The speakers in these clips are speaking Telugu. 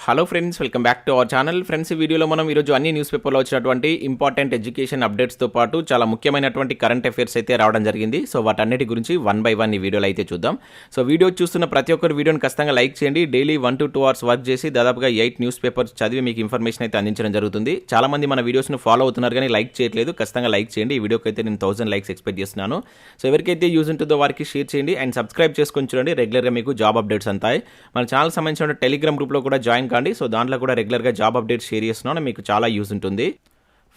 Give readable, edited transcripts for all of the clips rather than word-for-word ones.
Hello friends, welcome back to our channel. Friends, ఈ వీడియోలో మనం ఈరోజు అన్ని న్యూస్ పేపర్లో వచ్చినటువంటి ఇంపార్టెంట్ ఎడ్యుకేషన్ అప్డేట్స్తో పాటు చాలా ముఖ్యమైనటువంటి కరెంట్ అఫైర్స్ అయితే రావడం జరిగింది. సో వాటన్నిటి గురించి వన్ బై వన్ ఈ వీడియోలో అయితే చూద్దాం. సో వీడియో చూస్తున్న ప్రతి ఒక్కరు వీడియోని ఖచ్చితంగా లైక్ చేయండి. డైలీ 1 to 2 hours వర్క్ చేసి దాదాపుగా 8 న్యూస్ పేపర్స్ చదివి మీకు ఇన్ఫర్మేషన్ అయితే అందించడం జరుగుతుంది. చాలా మంది మన వీడియోస్ని ఫాలో అవుతున్నారు కానీ లైక్ చేయట్లేదు. ఖచ్చితంగా లైక్ చేయండి. ఈ వీడియోకి అయితే నేను 1000 లైక్స్ ఎక్స్పెక్ట్ చేస్తున్నాను. సో ఎవరికైతే యూజ్ ఉంటుందో వారికి షేర్ చేయండి అండ్ సబ్స్క్రైబ్ చేసుకొని చూడండి. రెగ్యులర్గా మీకు జాబ్ అప్డేట్స్ అంతాయి. మన ఛానల్ సంబంధించిన టెలిగ్రామ్ గ్రూప్లో కూడా జాయిన్ కాండి. సో దాంట్లో కూడా రెగ్యులర్గా జాబ్ అప్డేట్స్ షేర్ చేస్తున్నాను. మీకు చాలా యూజ్ ఉంటుంది.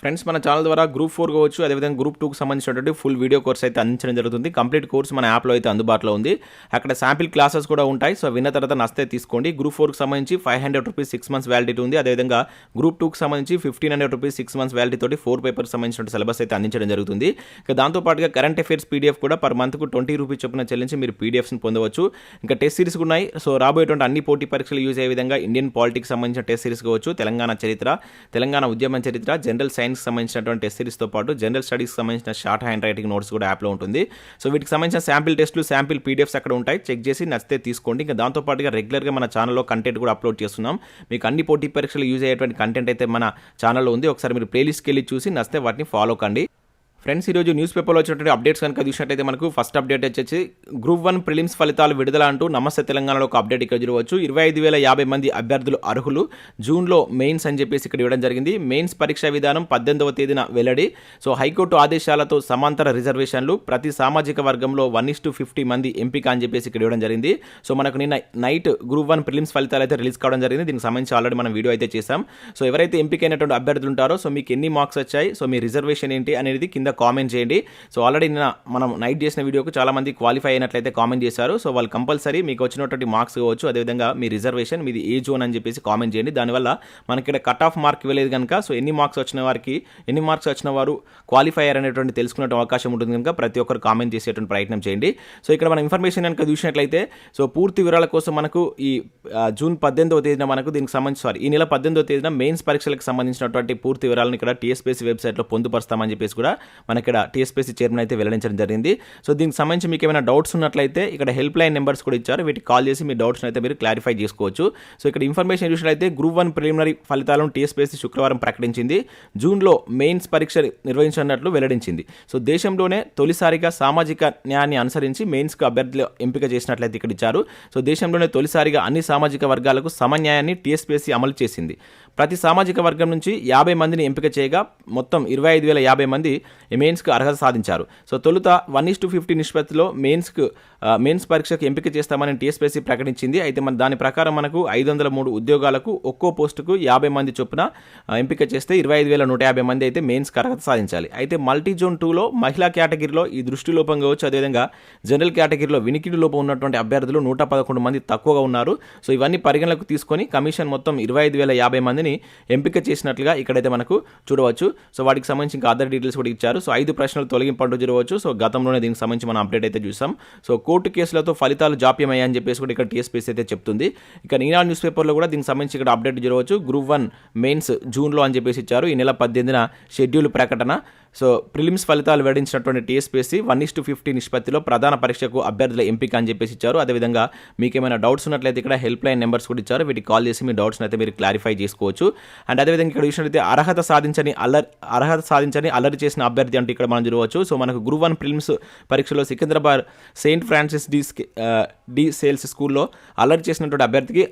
ఫ్రెండ్స్, మన ఛానల్ ద్వారా గ్రూప్ 4 కావచ్చు, అదేవిధంగా గ్రూప్ 2కి సంబంధించినటువంటి ఫుల్ వీడియో కోర్స్ అయితే అందించడం జరుగుతుంది. కంప్లీట్ కోర్స్ మన యాప్లో అయితే అందుబాటులో ఉంది. అక్కడ శాంపిల్ క్లాసెస్ కూడా ఉంటాయి. సో విన్న తర్వాత నచ్చితే తీసుకోండి. గ్రూప్ 4కి సంబంధించి 500 రూపీస్ 6 months వ్యాలిడిటీ ఉంది. అదేవిధంగా గ్రూప్ 2కి సంబంధించి 1500 రూపీస్ 6 months వ్యాలిడిటీ తోటి 4 పేపర్స్ సంబంధించిన సిలబస్ అయితే అందించడం జరుగుతుంది. ఇక దాంతోపాటుగా కరెంట్ అఫైర్స్ పీడిఎఫ్ కూడా పర్ మంత్కు 20 రూపీస్ చొప్పున చెల్లించి మీరు పీడిఎఫ్స్ని పొందవచ్చు. ఇంకా టెస్ట్ సిరీస్ ఉన్నాయి. సో రాబోయేటువంటి అన్ని పోటీ పరీక్షలు యూజ్ అయ్యే విధంగా ఇండియన్ పాలిటిక్స్ సంబంధించిన టెస్ట్ సిరీస్ కావచ్చు, తెలంగాణ చరిత్ర, తెలంగాణ ఉద్యమం చరిత్ర, జనరల్ సైన్స్ సంబంధించినటువంటి టెస్ట్ సిరీస్తో పాటు జనరల్ స్టడీస్ సంబంధించిన షార్ట్ హ్యాండ్ రైటింగ్ నోట్స్ కూడా యాప్లో ఉంటుంది. సో వీటికి సంబంధించిన శాంపిల్ టెస్టులు, శాంపిల్ పీడిఎఫ్స్ అక్కడ ఉంటాయి. చెక్ చేసి నచ్చితే తీసుకోండి. ఇంకా దాంతోపాటుగా రెగ్యులర్గా మన ఛానల్లో కంటెంట్ కూడా అప్లోడ్ చేస్తున్నాం. మీకు అన్ని పోటీ పరీక్షలు యూజ్ అయ్యేటువంటి కంటెంట్ అయితే మన ఛానల్లో ఉంది. ఒకసారి మీరు ప్లేలిస్ట్కి వెళ్ళి చూసి నచ్చితే వాటిని ఫాలో కండి. ఫ్రెండ్స్, ఈరోజు న్యూస్ పేపర్లో వచ్చినటువంటి అప్డేట్స్ కనుక చూసినట్టయితే మనకు ఫస్ట్ అప్డేట్ వచ్చేసి గ్రూప్ 1 ప్రిలిమ్స్ ఫలితాలు విడుదల అంటూ నమస్తే తెలంగాణలో ఒక అప్డేట్ ఇక్కడ చూడవచ్చు. 25,050 మంది అభ్యర్థులు అర్హులు. జూన్లో మెయిన్స్ అని చెప్పేసి ఇక్కడ ఇవ్వడం జరిగింది. మెయిన్స్ పరీక్షా విధానం 18వ తేదీన వెల్లడి. సో హైకోర్టు ఆదేశాలతో సమాంతర రిజర్వేషన్లు, ప్రతి సామాజిక వర్గంలో 1:50 మంది ఎంపిక అని చెప్పేసి ఇక్కడ ఇవ్వడం జరిగింది. సో మనకు నిన్న నైట్ గ్రూప్ 1 ప్రిలిమ్స్ ఫలితాలు అయితే రిలీజ్ కావడం జరిగింది. దీనికి సంబంధించి ఆల్రెడీ మనం వీడియో అయితే చేసాం. సో ఎవరైతే ఎంపికైనటువంటి అభ్యర్థులు ఉంటారో సో మీకు ఎన్ని మార్క్స్ వచ్చాయి, సో మీ రిజర్వేషన్ ఏంటి అనేది కింద కామెంట్ చేయండి. సో ఆల్రెడీ నిన్న మనం నైట్ చేసిన వీడియోకు చాలా మంది క్వాలిఫై అయినట్లయితే కామెంట్ చేశారు. సో వాళ్ళు కంపల్సరీ మీకు వచ్చినటువంటి మార్క్స్ కావచ్చు, అదేవిధంగా మీ రిజర్వేషన్, మీది ఏ జోన్ అని చెప్పేసి కామెంట్ చేయండి. దానివల్ల మనకి ఇక్కడ కట్ ఆఫ్ మార్క్ ఇవ్వలేదు కనుక సో ఎన్ని మార్క్స్ వచ్చిన వారు క్వాలిఫై అయ్యారు అనేటువంటి తెలుసుకునే అవకాశం ఉంటుంది కనుక ప్రతి ఒక్కరు కామెంట్ చేసేటువంటి ప్రయత్నం చేయండి. సో ఇక్కడ మన ఇన్ఫర్మేషన్ కనుక చూసినట్లయితే సో పూర్తి వివరాల కోసం మనకు ఈ జూన్ 18వ తేదీన మనకు దీనికి సంబంధించి ఈ నెల 18వ తేదీన మెయిన్స్ పరీక్షలకు సంబంధించినటువంటి పూర్తి వివరాలను ఇక్కడ టీఎస్పీసీ వెబ్సైట్లో పొందుపరుస్తామని చెప్పేసి కూడా మనకి ఇక్కడ టీఎస్పీసీ చైర్మన్ అయితే వెల్లడించడం జరిగింది. సో దీనికి సంబంధించి మీకు ఏమైనా డౌట్స్ ఉన్నట్లయితే ఇక్కడ హెల్ప్ లైన్ నెంబర్స్ కూడా ఇచ్చారు. వీటికి కాల్ చేసి మీ డౌట్స్ అయితే మీరు క్లారిఫై చేసుకోవచ్చు. సో ఇక్కడ ఇన్ఫర్మేషన్ చూసినట్లయితే గ్రూప్ 1 ప్రిలిమినరీ ఫలితాలను టీఎస్పీసీ శుక్రవారం ప్రకటించింది. జూన్లో మెయిన్స్ పరీక్ష నిర్వహించినట్లు వెల్లడించింది. సో దేశంలోనే తొలిసారిగా సామాజిక న్యాయాన్ని అనుసరించి మెయిన్స్కు అభ్యర్థులు ఎంపిక చేసినట్లయితే ఇక్కడ ఇచ్చారు. సో దేశంలోనే తొలిసారిగా అన్ని సామాజిక వర్గాలకు సమన్యాయాన్ని టీఎస్పీసీ అమలు చేసింది. ప్రతి సామాజిక వర్గం నుంచి 50 మందిని ఎంపిక చేయగా మొత్తం 25,050 మంది మెయిన్స్కు అర్హత సాధించారు. సో తొలుత 1:50 నిష్పత్తిలో మెయిన్స్ పరీక్షకు ఎంపిక చేస్తామని టీఎస్పీసీ ప్రకటించింది. అయితే మన దాని ప్రకారం మనకు 503 ఉద్యోగాలకు ఒక్కో పోస్టుకు 50 మంది చొప్పున ఎంపిక చేస్తే 25,150 మంది అయితే మెయిన్స్కి అర్హత సాధించాలి. అయితే మల్టీ జోన్ 2లో మహిళా కేటగిరీలో ఈ దృష్టి లోపం కావచ్చు, అదేవిధంగా జనరల్ కేటగిరీలో వినికిడి లోపం ఉన్నటువంటి అభ్యర్థులు 111 మంది తక్కువగా ఉన్నారు. సో ఇవన్నీ పరిగణలోకి తీసుకొని కమిషన్ మొత్తం 25,050 మందిని ఎంపిక చేసినట్లుగా ఇక్కడైతే మనకు చూడవచ్చు. సో వాటికి సంబంధించి ఇంకా అదర్ డీటెయిల్స్ కూడా ఇచ్చారు. సో 5 ప్రశ్నలు తొలగింపు అంటూ చూడవచ్చు. సో గతంలోనే దీనికి సంబంధించి మనం అప్డేట్ అయితే చూసాం. సో కోర్టు కేసులతో ఫలితాలు జాప్యమయ్యాయని చెప్పేసి కూడా ఇక్కడ టీఎస్పీసీ అయితే చెప్తుంది. ఇక ఈనాడు న్యూస్ పేపర్లో కూడా దీనికి సంబంధించి ఇక్కడ అప్డేట్ చూడవచ్చు. గ్రూప్ 1 మెయిన్స్ జూన్లో అని చెప్పేసి ఇచ్చారు. ఈ నెల 18న షెడ్యూల్ ప్రకటన. సో ప్రిలిమ్స్ ఫలితాలు వెల్లడించినటువంటి టీఎస్పీసీ 1:50 నిష్పత్తిలో ప్రధాన పరీక్షకు అభ్యర్థుల ఎంపిక అని చెప్పేసి ఇచ్చారు. అదేవిధంగా మీకు ఏమైనా డౌట్స్ ఉన్నట్లయితే ఇక్కడ హెల్ప్ లైన్ నెంబర్స్ కూడా ఇచ్చారు. వీటికి కాల్ చేసి మీ డౌట్స్ని అయితే మీరు క్లారిఫై చేసుకోవచ్చు. అండ్ అదేవిధంగా ఇక్కడ చూసినట్లయితే అర్హత సాధించని అల్లరి చేసిన అభ్యర్థి అంటే ఇక్కడ మనం చూడవచ్చు. సో మనకు గ్రూప్ 1 ప్రిలిమ్స్ పరీక్షలో Secunderabad Saint Francis D sales స్కూల్లో అల్లరి చేసినటువంటి అభ్యర్థికి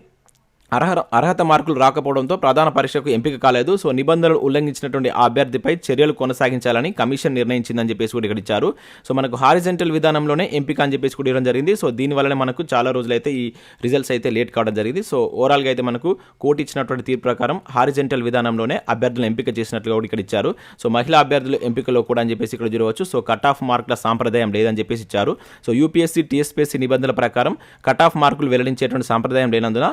అర్హత మార్కులు రాకపోవడంతో ప్రధాన పరీక్షకు ఎంపిక కాలేదు. సో నిబంధనలు ఉల్లంఘించినటువంటి ఆ అభ్యర్థిపై చర్యలు కొనసాగించాలని కమిషన్ నిర్ణయించిందని చెప్పేసి కూడా ఇక్కడ ఇచ్చారు. సో మనకు హారిజెంటల్ విధానంలోనే ఎంపిక అని చెప్పేసి కూడా ఇవ్వడం జరిగింది. సో దీనివల్లనే మనకు చాలా రోజులైతే ఈ రిజల్ట్స్ అయితే లేట్ కావడం జరిగింది. సో ఓవరాల్గా అయితే మనకు కోర్టు ఇచ్చినటువంటి తీర్పు ప్రకారం హారిజెంటల్ విధానంలోనే అభ్యర్థులను ఎంపిక చేసినట్లుగా కూడా ఇక్కడ ఇచ్చారు. సో మహిళా అభ్యర్థుల ఎంపికలో కూడా అని చెప్పేసి ఇక్కడ చూడవచ్చు. సో కట్ ఆఫ్ మార్కుల సాంప్రదాయం లేదని చెప్పేసి ఇచ్చారు. సో యూపీఎస్సీ టీఎస్పీఎస్సీ నిబంధనల ప్రకారం కట్ ఆఫ్ మార్కులు వెల్లడించేటువంటి సాంప్రదాయం లేనందున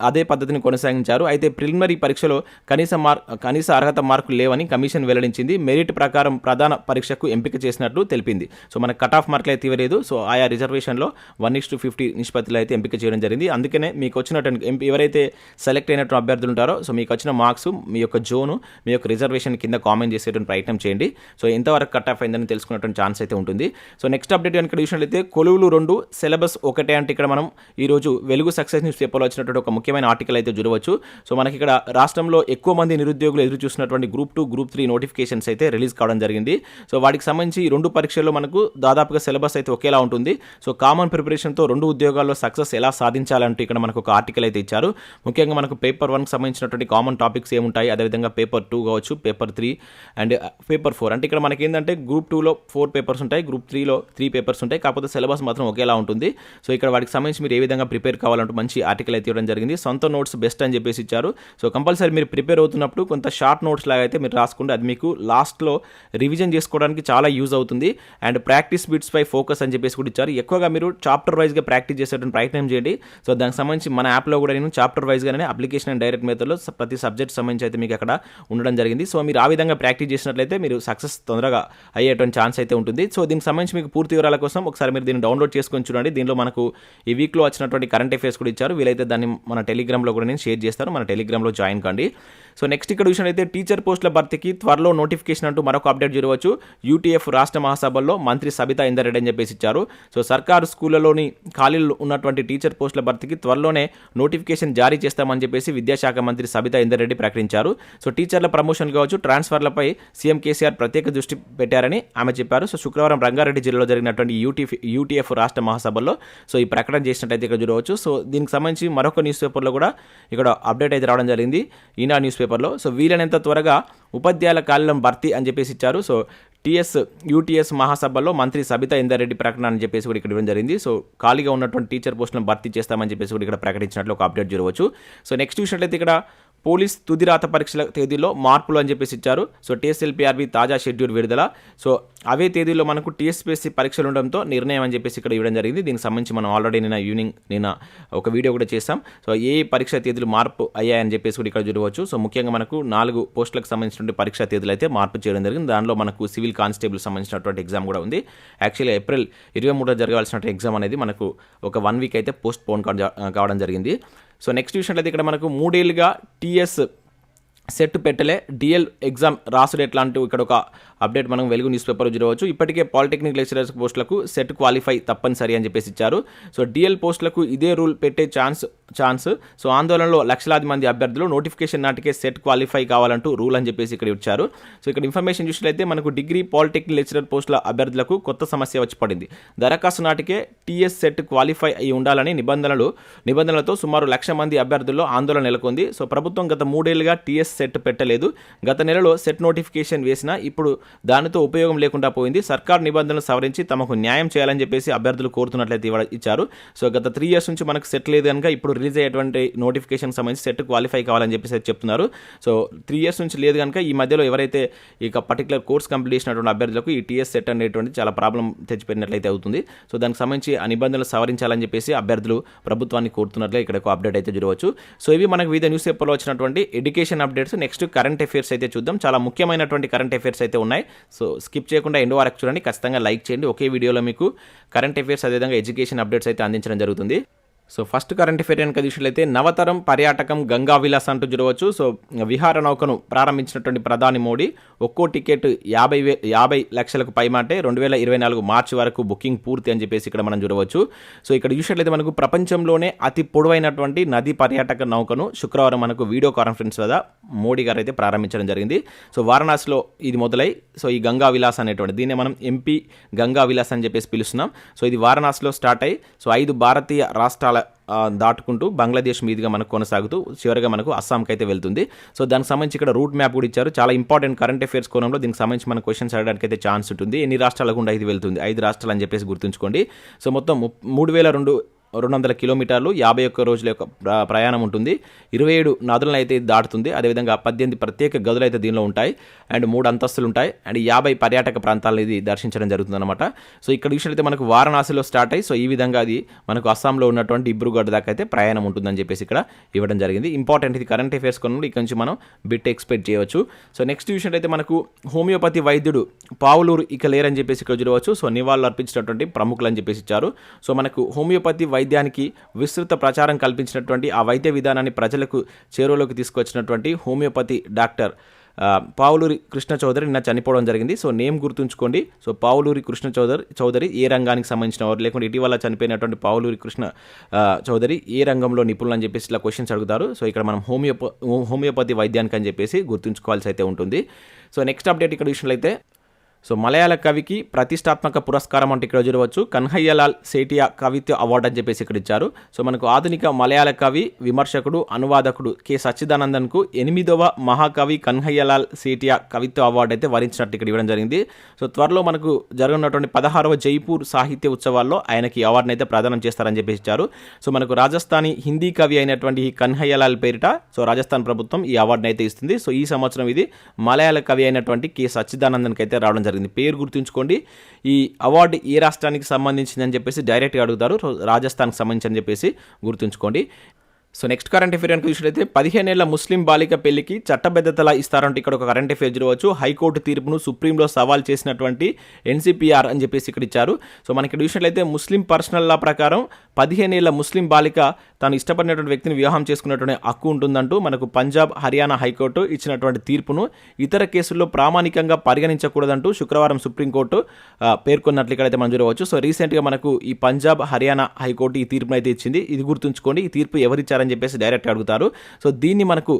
అదే పద్ధతిని కొనసాగించారు. అయితే ప్రిలిమినరీ పరీక్షలో కనీస అర్హత మార్కులు లేవని కమిషన్ వెల్లడించింది. మెరిట్ ప్రకారం ప్రధాన పరీక్షకు ఎంపిక చేసినట్లు తెలిపింది. సో మనకు కట్ ఆఫ్ మార్కులు అయితే ఇవ్వలేదు. సో ఆయా రిజర్వేషన్లో 1:50 నిష్పత్తిలో అయితే ఎంపిక చేయడం జరిగింది. అందుకనే మీకు వచ్చినటువంటి ఎవరైతే సెలెక్ట్ అయినటువంటి అభ్యర్థులు ఉంటారో సో మీకు వచ్చిన మార్క్స్, మీ యొక్క జోను, మీ యొక్క రిజర్వేషన్ కింద కామెంట్ చేసేటువంటి ప్రయత్నం చేయండి. సో ఎంతవరకు కట్ ఆఫ్ అయిందని తెలుసుకున్నటువంటి ఛాన్స్ అయితే ఉంటుంది. సో నెక్స్ట్ అప్డేట్ కనుక చూసినట్లయితే కొలువులు 2 సిలబస్ ఒకటే అంటే ఇక్కడ మనం ఈరోజు వెలుగు సక్సెస్ న్యూస్ పేపర్లో వచ్చినటువంటి సంబంధించినటువంటి ఒక ముఖ్యమైన ఆర్టికల్ అయితే చూడవచ్చు. సో మనకి ఇక్కడ రాష్ట్రంలో ఎక్కువ మంది నిరుద్యోగులు ఎదురు చూస్తున్నటువంటి గ్రూప్ 2 గ్రూప్ 3 నోటిఫికేషన్స్ అయితే రిలీజ్ కావడం జరిగింది. సో వాటికి సంబంధించి 2 పరీక్షల్లో మనకు దాదాపుగా సిలబస్ అయితే ఒకేలా ఉంటుంది. సో కామన్ ప్రిపరేషన్తో 2 ఉద్యోగాల్లో సక్సెస్ ఎలా సాధించాలంటూ ఇక్కడ మనకు ఒక ఆర్టికల్ అయితే ఇచ్చారు. ముఖ్యంగా మనకు పేపర్ 1కి సంబంధించినటువంటి కామన్ టాపిక్స్ ఏముంటాయి, అదేవిధంగా పేపర్ 2 కావచ్చు, పేపర్ 3 అండ్ పేపర్ 4. అంటే ఇక్కడ మనకి ఏంటంటే గ్రూప్ 2లో 4 పేపర్స్ ఉంటాయి, గ్రూప్ 3లో 3 పేపర్స్ ఉంటాయి, కాకపోతే సిలబస్ మాత్రం ఒకేలా ఉంటుంది. సో ఇక్కడ వాటికి సంబంధించి మీరు ఏ విధంగా ప్రిపేర్ కావాలంటూ మంచి ఆర్టికల్ అయితే ఇవ్వడం జరిగింది. సొంత నోట్స్ బెస్ట్ అని చెప్పేసి ఇచ్చారు. సో కంపల్సరీ మీరు ప్రిపేర్ అవుతున్నప్పుడు కొంత షార్ట్ నోట్స్ లాగా అయితే మీరు రాసుకుంటే అది మీకు లాస్ట్లో రివిజన్ చేసుకోవడానికి చాలా యూజ్ అవుతుంది. అండ్ ప్రాక్టీస్ బిట్స్ పై ఫోకస్ అని చెప్పేసి కూడా ఇచ్చారు. ఎక్కువగా మీరు చాప్టర్ వైజ్గా ప్రాక్టీస్ చేసేటువంటి ప్రయత్నం చేయండి. సో దానికి సంబంధించి మన యాప్లో కూడా నేను చాప్టర్ వైజ్గానే అప్లికేషన్ అండ్ డైరెక్ట్ మెథడ్లో ప్రతి సబ్జెక్ట్ సంబంధించి అయితే మీకు అక్కడ ఉండడం జరిగింది. సో మీరు ఆ విధంగా ప్రాక్టీస్ చేసినట్లయితే మీరు సక్సెస్ తొందరగా అయ్యేటువంటి ఛాన్స్ అయితే ఉంటుంది. సో దీనికి సంబంధించి మీకు పూర్తి వివరాల కోసం ఒకసారి మీరు దీన్ని డౌన్లోడ్ చేసుకొని చూడండి. దీనిలో మనకు ఈ వీక్లో వచ్చినటువంటి కరెంట్ అఫైర్స్ కూడా ఇచ్చారు. వీలైతే దాన్ని మన టెలిగ్రామ్లో కూడా నేను షేర్ చేస్తాను, మన టెలిగ్రామ్లో జాయిన్ కండి. సో నెక్స్ట్ ఇక్కడ విషయం అయితే టీచర్ పోస్టుల భర్తీకి త్వరలో నోటిఫికేషన్ అంటూ మరొక అప్డేట్ చూడవచ్చు. యూటీఎఫ్ రాష్ట్ర మహాసభల్లో మంత్రి సబితా ఇందర్ రెడ్డి అని చెప్పేసి ఇచ్చారు. సో సర్కారు స్కూళ్లలోని ఖాళీలు ఉన్నటువంటి టీచర్ పోస్టుల భర్తీకి త్వరలోనే నోటిఫికేషన్ జారీ చేస్తామని చెప్పేసి విద్యాశాఖ మంత్రి సబితా ఇందర్ రెడ్డి ప్రకటించారు. సో టీచర్ల ప్రమోషన్ కావచ్చు, ట్రాన్స్ఫర్లపై సీఎం కేసీఆర్ ప్రత్యేక దృష్టి పెట్టారని ఆమె చెప్పారు. సో శుక్రవారం రంగారెడ్డి జిల్లాలో జరిగినటువంటి యూటీఎఫ్ రాష్ట్ర మహాసభల్లో సో ఈ ప్రకటన చేసినట్టయితే ఇక్కడ చూడవచ్చు. సో దీనికి సంబంధించి మరొక న్యూస్ పేపర్లో కూడా ఇక్కడ అప్డేట్ అయితే రావడం జరిగింది, ఈనా న్యూస్ పేపర్లో. సో వీలైనంత త్వరగా ఉపాధ్యాయుల ఖాళీలను భర్తీ అని చెప్పేసి ఇచ్చారు. సో యూటీఎస్ మహాసభలో మంత్రి సబితా ఇందర్ రెడ్డి ప్రకటన అని చెప్పేసి కూడా ఇక్కడ ఇవ్వడం జరిగింది. సో ఖాళీగా ఉన్నటువంటి టీచర్ పోస్టులను భర్తీ చేస్తామని చెప్పేసి కూడా ఇక్కడ ప్రకటించినట్లు ఒక అప్డేట్ చూడవచ్చు. సో నెక్స్ట్ చూసినట్లయితే ఇక్కడ పోలీస్ తుది రాత పరీక్షల తేదీలో మార్పులు అని చెప్పేసి ఇచ్చారు. సో టీఎస్ఎల్పీఆర్బీ తాజా షెడ్యూల్ విడుదల. సో అవే తేదీలో మనకు టీఎస్పీసీ పరీక్షలు ఉండడంతో నిర్ణయం అని చెప్పేసి ఇక్కడ ఇవ్వడం జరిగింది. దీనికి సంబంధించి మనం ఆల్రెడీ నిన్న ఒక వీడియో కూడా చేస్తాం. సో ఏ పరీక్షా తేదీలు మార్పు అయ్యాయని చెప్పేసి కూడా ఇక్కడ చూడవచ్చు. సో ముఖ్యంగా మనకు 4 పోస్టులకు సంబంధించినటువంటి పరీక్షా తేదీలు అయితే మార్పు చేయడం జరిగింది. దానిలో మనకు సివిల్ కానిస్టేబుల్ సంబంధించినటువంటి ఎగ్జామ్ కూడా ఉంది. యాక్చువల్లీ ఏప్రిల్ 23 జరగాల్సినటువంటి ఎగ్జామ్ అనేది మనకు ఒక 1 వీక్ అయితే పోస్ట్ పోన్ కావడం జరిగింది. సో నెక్స్ట్ విషయంలో ఇక్కడ మనకు 3 ఏళ్ళుగా టీఎస్ సెట్ పెట్టలే, డిఎల్ ఎగ్జామ్ రాసుడు ఎట్లాంటి ఇక్కడ ఒక అప్డేట్ మనం వెలుగు న్యూస్ పేపర్ చూడవచ్చు. ఇప్పటికే పాలిటెక్నిక్ లెక్చరర్స్ పోస్టులకు సెట్ క్వాలిఫై తప్పనిసరి అని చెప్పేసి ఇచ్చారు. సో డిఎల్ పోస్టులకు ఇదే రూల్ పెట్టే ఛాన్స్. సో ఆందోళనలో లక్షలాది మంది అభ్యర్థులు నోటిఫికేషన్ నాటికే సెట్ క్వాలిఫై కావాలంటూ రూల్ అని చెప్పేసి ఇక్కడ ఇచ్చారు. సో ఇక్కడ ఇన్ఫర్మేషన్ చూసినట్లయితే మనకు డిగ్రీ పాలిటెక్నిక్ లెక్చరర్ పోస్టుల అభ్యర్థులకు కొత్త సమస్య వచ్చి పడింది. దరఖాస్తు నాటికే టీఎస్ సెట్ క్వాలిఫై అయి ఉండాలని నిబంధనలతో సుమారు 1,00,000 మంది అభ్యర్థుల్లో ఆందోళన నెలకొంది. సో ప్రభుత్వం గత 3 ఏళ్లుగా టీఎస్ సెట్ పెట్టలేదు. గత నెలలో సెట్ నోటిఫికేషన్ వేసినా ఇప్పుడు దానితో ఉపయోగం లేకుండా పోయింది. సర్కార్ నిబంధనలు సవరించి తమకు న్యాయం చేయాలని చెప్పేసి అభ్యర్థులు కోరుతున్నట్లయితే ఇచ్చారు. సో గత 3 ఇయర్స్ నుంచి మనకు సెట్ లేదు కనుక ఇప్పుడు రిలీజ్ అయ్యేటువంటి నోటిఫికేషన్ సంబంధించి సెట్ క్వాలిఫై కావాలని చెప్పేసి చెప్తున్నారు. సో 3 ఇయర్స్ నుంచి లేదు కనుక ఈ మధ్యలో ఎవరైతే ఇక పర్టికులర్ కోర్స్ కంప్లీట్ చేసినటువంటి అభ్యర్థులకు ఈ టీఎస్ సెట్ అనేటువంటి చాలా ప్రాబ్లం తెచ్చిపెట్టినట్లయితే అవుతుంది. సో దానికి సంబంధించి ఆ నిబంధనలు సవరించాలని చెప్పేసి అభ్యర్థులు ప్రభుత్వాన్ని కోరుతున్నట్లే ఇక్కడ ఒక అప్డేట్ అయితే చూడవచ్చు. సో ఇవి మనకు వివిధ న్యూస్ పేపర్లో వచ్చినటువంటి education updates. Next current affairs అయితే చూద్దాం. చాలా ముఖ్యమైనటువంటి కరెంట్ అఫైర్స్ అయితే ఉన్నాయి. సో స్కిప్ చేయకుండా ఎండ్ వరకు చూడండి, ఖచ్చితంగా లైక్ చేయండి. ఒకే వీడియోలో మీకు కరెంట్ అఫైర్స్ అదేవిధంగా ఎడ్యుకేషన్ అప్డేట్స్ అయితే అందించడం జరుగుతుంది. సో ఫస్ట్ కరెంట్ అఫైర్ కనుక చూసినట్లయితే నవతరం పర్యాటకం గంగా విలాస్ అంటూ చూడవచ్చు. సో విహార నౌకను ప్రారంభించినటువంటి ప్రధాని మోడీ ఒక్కో టికెట్ 50 లక్షలకు పైమాటే 2024 మార్చి వరకు బుకింగ్ పూర్తి అని చెప్పేసి ఇక్కడ మనం చూడవచ్చు. సో ఇక్కడ చూసినట్లయితే మనకు ప్రపంచంలోనే అతి పొడవైనటువంటి నది పర్యాటక నౌకను శుక్రవారం మనకు వీడియో కాన్ఫరెన్స్ వద్ద మోడీ గారు అయితే ప్రారంభించడం జరిగింది. సో వారణాసిలో ఇది మొదలై సో ఈ గంగా విలాస్ అనేటువంటి దీన్ని మనం ఎంపీ గంగా విలాస్ అని చెప్పేసి పిలుస్తున్నాం. సో ఇది వారణాసిలో స్టార్ట్ అయ్యి సో 5 భారతీయ రాష్ట్రాల దాటుకుంటూ బంగ్లాదేశ్ మీదుగా మనకు కొనసాగుతూ చివరిగా మనకు అస్సాంకి అయితే వెళ్తుంది. సో దానికి సంబంధించి ఇక్కడ రూట్ మ్యాప్ కూడా ఇచ్చారు. చాలా ఇంపార్టెంట్ కరెంట్ అఫైర్స్ కోణంలో దీనికి సంబంధించి మన క్వశ్చన్స్ అడగడానికి అయితే ఛాన్స్ ఉంటుంది. ఎన్ని రాష్ట్రాల గుండా ఇది వెళ్తుంది? 5 రాష్ట్రాలు అని చెప్పేసి గుర్తుంచుకోండి. సో మొత్తం 3,200 కిలోమీటర్లు 51 రోజుల యొక్క ప్రయాణం ఉంటుంది. 27 నదులను అయితే దాటుతుంది. అదేవిధంగా 18 ప్రత్యేక గదులు అయితే దీనిలో ఉంటాయి అండ్ 3 అంతస్తులు ఉంటాయి అండ్ 50 పర్యాటక ప్రాంతాలను ఇది దర్శించడం జరుగుతుంది అనమాట. సో ఇక్కడ విషయంలో అయితే మనకు వారణాసిలో స్టార్ట్ అయ్యి సో ఈ విధంగా అది మనకు అస్సాంలో ఉన్నటువంటి డిబ్రూగఢ్ దాకా అయితే ప్రయాణం ఉంటుందని చెప్పేసి ఇక్కడ ఇవ్వడం జరిగింది. ఇంపార్టెంట్ ఇది కరెంట్ అఫైర్స్ కొనుగోలు ఇక్కడ నుంచి మనం బిట్ ఎక్స్పెక్ట్ చేయవచ్చు. సో నెక్స్ట్ విషయం అయితే మనకు హోమియోపతి వైద్యుడు పావులూరు ఇక లేరని చెప్పేసి ఇక్కడ చూడవచ్చు. సో నివాళులు అర్పించినటువంటి ప్రముఖులు అని చెప్పేసి ఇచ్చారు. సో మనకు హోమియోపతి వైద్యానికి విస్తృత ప్రచారం కల్పించినటువంటి ఆ వైద్య విధానాన్ని ప్రజలకు చేరువలోకి తీసుకొచ్చినటువంటి హోమియోపతి డాక్టర్ పావులూరి కృష్ణ చౌదరి నిన్న చనిపోవడం జరిగింది. సో నేమ్ గుర్తుంచుకోండి. సో పావులూరి కృష్ణ చౌదరి ఏ రంగానికి సంబంధించిన వారు, లేకుంటే ఇటీవల చనిపోయినటువంటి పావులూరి కృష్ణ చౌదరి ఏ రంగంలో నిపుణులు అని చెప్పేసి ఇలా క్వశ్చన్స్ అడుగుతారు. సో ఇక్కడ మనం హోమియోపతి వైద్యానికి అని చెప్పేసి గుర్తుంచుకోవాల్సి అయితే ఉంటుంది. సో నెక్స్ట్ అప్డేట్ ఇక్కడ విషయంలో సో మలయాళ కవికి ప్రతిష్టాత్మక పురస్కారం అంటే ఇక్కడ చూడవచ్చు కన్హయ్యలాల్ సేటియా కవిత్వ అవార్డు అని చెప్పేసి ఇక్కడ ఇచ్చారు. సో మనకు ఆధునిక మలయాళ కవి, విమర్శకుడు, అనువాదకుడు కె సచ్చిదానందన్కు 8వ మహాకవి కన్హయ్యలాల్ సేటియా కవిత్వ అవార్డు అయితే వరించినట్టు ఇక్కడ ఇవ్వడం జరిగింది. సో త్వరలో మనకు జరగనున్నటువంటి 16వ జైపూర్ సాహిత్య ఉత్సవాల్లో ఆయనకి ఈ అవార్డును అయితే ప్రదానం చేస్తారని చెప్పేసి ఇచ్చారు. సో మనకు రాజస్థానీ హిందీ కవి అయినటువంటి ఈ కన్హయ్యలాల్ పేరిట సో రాజస్థాన్ ప్రభుత్వం ఈ అవార్డును అయితే ఇస్తుంది. సో ఈ సంవత్సరం ఇది మలయాళ కవి అయినటువంటి కె సచ్చిదానందన్కి అయితే రావడం జరిగింది. పేరు గుర్తుంచుకోండి. ఈ అవార్డు ఏ రాష్ట్రానికి సంబంధించిందని చెప్పేసి డైరెక్ట్గా అడుగుతారు. రాజస్థాన్కి సంబంధించి అని చెప్పేసి గుర్తుంచుకోండి. సో నెక్స్ట్ కరెంట్ అఫేర్ కనుక చూసినట్లయితే 15 ఏళ్ల ముస్లిం బాలిక పెళ్లికి చట్టబద్ధతలా ఇస్తారంటే ఇక్కడ ఒక కరెంట్ అఫేర్ చూడవచ్చు. హైకోర్టు తీర్పును సుప్రీంలో సవాల్ చేసినటువంటి ఎన్సీపీఆర్ అని చెప్పేసి ఇక్కడ ఇచ్చారు. సో మనకి చూసినట్లయితే ముస్లిం పర్సనల్ లా ప్రకారం 15 ఏళ్ల ముస్లిం బాలిక తాను ఇష్టపడినటువంటి వ్యక్తిని వివాహం చేసుకున్నటువంటి హక్కు ఉంటుందంటూ మనకు పంజాబ్, హర్యానా హైకోర్టు ఇచ్చినటువంటి తీర్పును ఇతర కేసుల్లో ప్రామాణికంగా పరిగణించకూడదంటూ శుక్రవారం సుప్రీంకోర్టు పేర్కొన్నట్లు ఇక్కడైతే మనం చూడవచ్చు. సో రీసెంట్గా మనకు ఈ పంజాబ్, హర్యానా హైకోర్టు ఈ తీర్పును అయితే ఇచ్చింది. ఇది గుర్తుంచుకోండి. ఈ తీర్పు ఎవరిచ్చారని చెప్పేసి డైరెక్ట్ అడుగుతారు. సో దీన్ని మనకు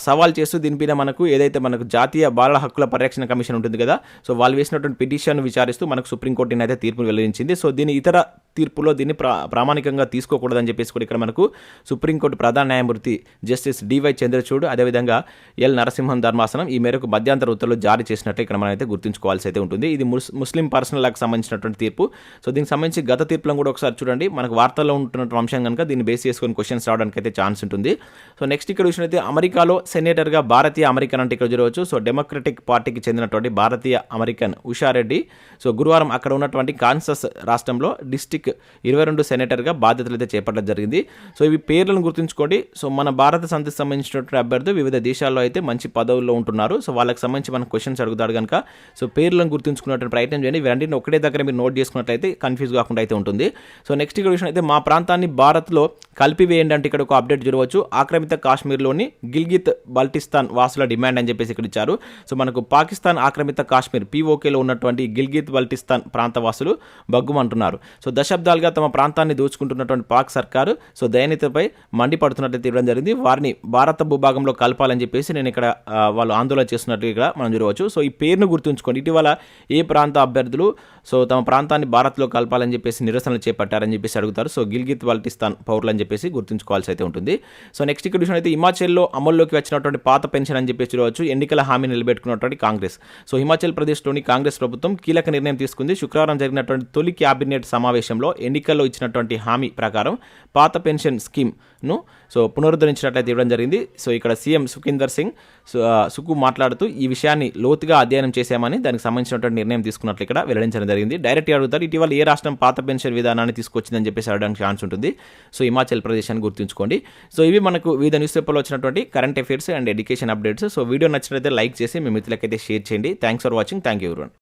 సవాల్ చేస్తూ దీనిపైన మనకు ఏదైతే మనకు జాతీయ బాలల హక్కుల పరిరక్షణ కమిషన్ ఉంటుంది కదా, సో వాళ్ళు వేసినటువంటి పిటిషన్ విచారిస్తూ మనకు సుప్రీంకోర్టు అయితే తీర్పును వెల్లడించింది. సో దీని ఇతర తీర్పులో దీన్ని ప్రామాణికంగా తీసుకోకూడదని చెప్పేసి కూడా ఇక్కడ మనకు సుప్రీంకోర్టు ప్రధాన న్యాయమూర్తి జస్టిస్ డివై చంద్రచూడ్, అదేవిధంగా ఎల్ నరసింహన్ ధర్మాసనం ఈ మేరకు మధ్యంతర ఉత్తర్వులు జారీ చేసినట్టు ఇక్కడ మనం అయితే గుర్తుంచుకోవాల్సి అయితే ఉంటుంది. ఇది ముస్లిం పర్సనల్ లాకి సంబంధించినటువంటి తీర్పు. సో దీనికి సంబంధించి గత తీర్పులను కూడా ఒకసారి చూడండి. మనకు వార్తల్లో ఉంటున్న అంశం కనుక దీన్ని బేస్ చేసుకొని క్వశ్చన్స్ రావడానికి అయితే ఛాన్స్ ఉంటుంది. సో నెక్స్ట్ ఇక్కడ చూసినట్లయితే అమెరికాలో సెనేటర్గా భారతీయ అమెరికన్ అంటే ఇక్కడ చూడవచ్చు. సో డెమోక్రటిక్ పార్టీకి చెందినటువంటి భారతీయ అమెరికన్ ఉషారెడ్డి సో గురువారం అక్కడ ఉన్నటువంటి కాన్సస్ రాష్ట్రంలో డిస్టిక్ 22 సెనేటర్గా బాధ్యతలు అయితే చేపట్టడం జరిగింది. సో ఇవి పేర్లను గుర్తుంచుకోండి. సో మన భారత సంతతికి సంబంధించినటువంటి అభ్యర్థులు వివిధ దేశాల్లో అయితే మంచి పదవుల్లో ఉంటున్నారు. సో వాళ్ళకి సంబంధించి మన క్వశ్చన్స్ అడుగుతాడు కనుక సో పేర్లను గుర్తుంచుకున్నటువంటి ప్రయత్నం చేయండి. ఇవన్నీ ఒకటే దగ్గర మీరు నోట్ చేసుకున్నట్లయితే కన్ఫ్యూజ్ కాకుండా అయితే ఉంటుంది. సో నెక్స్ట్ ఇక్కడ విషయం అయితే మా ప్రాంతాన్ని భారత్లో కలిపివేయండి అంటే ఇక్కడ ఒక అప్డేట్ చూడవచ్చు. ఆక్రమిత కాశ్మీర్లోని గిల్గిత్ బల్టిస్తాన్ వాసుల డిమాండ్ అని చెప్పేసి ఇక్కడ ఇచ్చారు. సో మనకు పాకిస్తాన్ ఆక్రమిత కాశ్మీర్ పీఓకేలో ఉన్నటువంటి గిల్గిత్ బల్టిస్తాన్ ప్రాంత వాసులు బగ్గుమంటున్నారు. సో దశాబ్దాలుగా తమ ప్రాంతాన్ని దోచుకుంటున్నటువంటి పాక్ సర్కారు సో దయనీయతపై మండిపడుతున్నట్లయితే ఇవ్వడం జరిగింది. వారిని భారత భూభాగంలో కలపాలని చెప్పేసి నేను ఇక్కడ వాళ్ళు ఆందోళన చేస్తున్నట్టు ఇక్కడ మనం చూడవచ్చు. సో ఈ పేరును గుర్తుంచుకోండి. ఇటీవల ఏ ప్రాంత అభ్యర్థులు సో తమ ప్రాంతాన్ని భారత్లో కలపాలని చెప్పేసి నిరసనలు చేపట్టారని చెప్పేసి అడుగుతారు. సో గిల్గిత్ బల్టిస్తాన్ పౌరులు అని చెప్పేసి గుర్తుంచుకోవాల్సి అయితే ఉంటుంది. సో నెక్స్ట్ ఇక్కడ విషయం అయితే హిమాచల్లో అమల్లోకి వచ్చినటువంటి పాత పెన్షన్ అని చెప్పేసి చూడవచ్చు. ఎన్నికల హామీ నిలబెట్టుకున్నటువంటి కాంగ్రెస్. సో హిమాచల్ ప్రదేశ్లోని కాంగ్రెస్ ప్రభుత్వం కీలక నిర్ణయం తీసుకుంది. శుక్రవారం జరిగినటువంటి తొలి క్యాబినెట్ సమావేశంలో ఎన్నికల్లో ఇచ్చినటువంటి హామీ ప్రకారం పాత పెన్షన్ స్కీమ్ను సో పునరుద్ధరించినట్లయితే ఇవ్వడం జరిగింది. సో ఇక్కడ సీఎం సుఖీందర్ సింగ్ సుకు మాట్లాడుతూ ఈ విషయాన్ని లోతుగా అధ్యయనం చేశామని దానికి సంబంధించినటువంటి నిర్ణయం తీసుకున్నట్లు ఇక్కడ వెల్లడించడం జరిగింది. డైరెక్ట్గా అడుగుతారు ఇటీవల ఏ రాష్ట్రం పాత పెన్షన్ విధానాన్ని తీసుకొచ్చిందని చెప్పేసి అడగడానికి ఛాన్స్ ఉంటుంది. సో హిమాచల్ ప్రదేశ్ అని గుర్తుంచుకోండి. సో ఇవి మనకు వివిధ న్యూస్ పేపర్లో వచ్చినటువంటి current affairs and education updates. So video నచ్చినట్లయితే లైక్ చేసి మీ మిత్రులకైతే షేర్ చేయండి. Thanks for watching. Thank you everyone.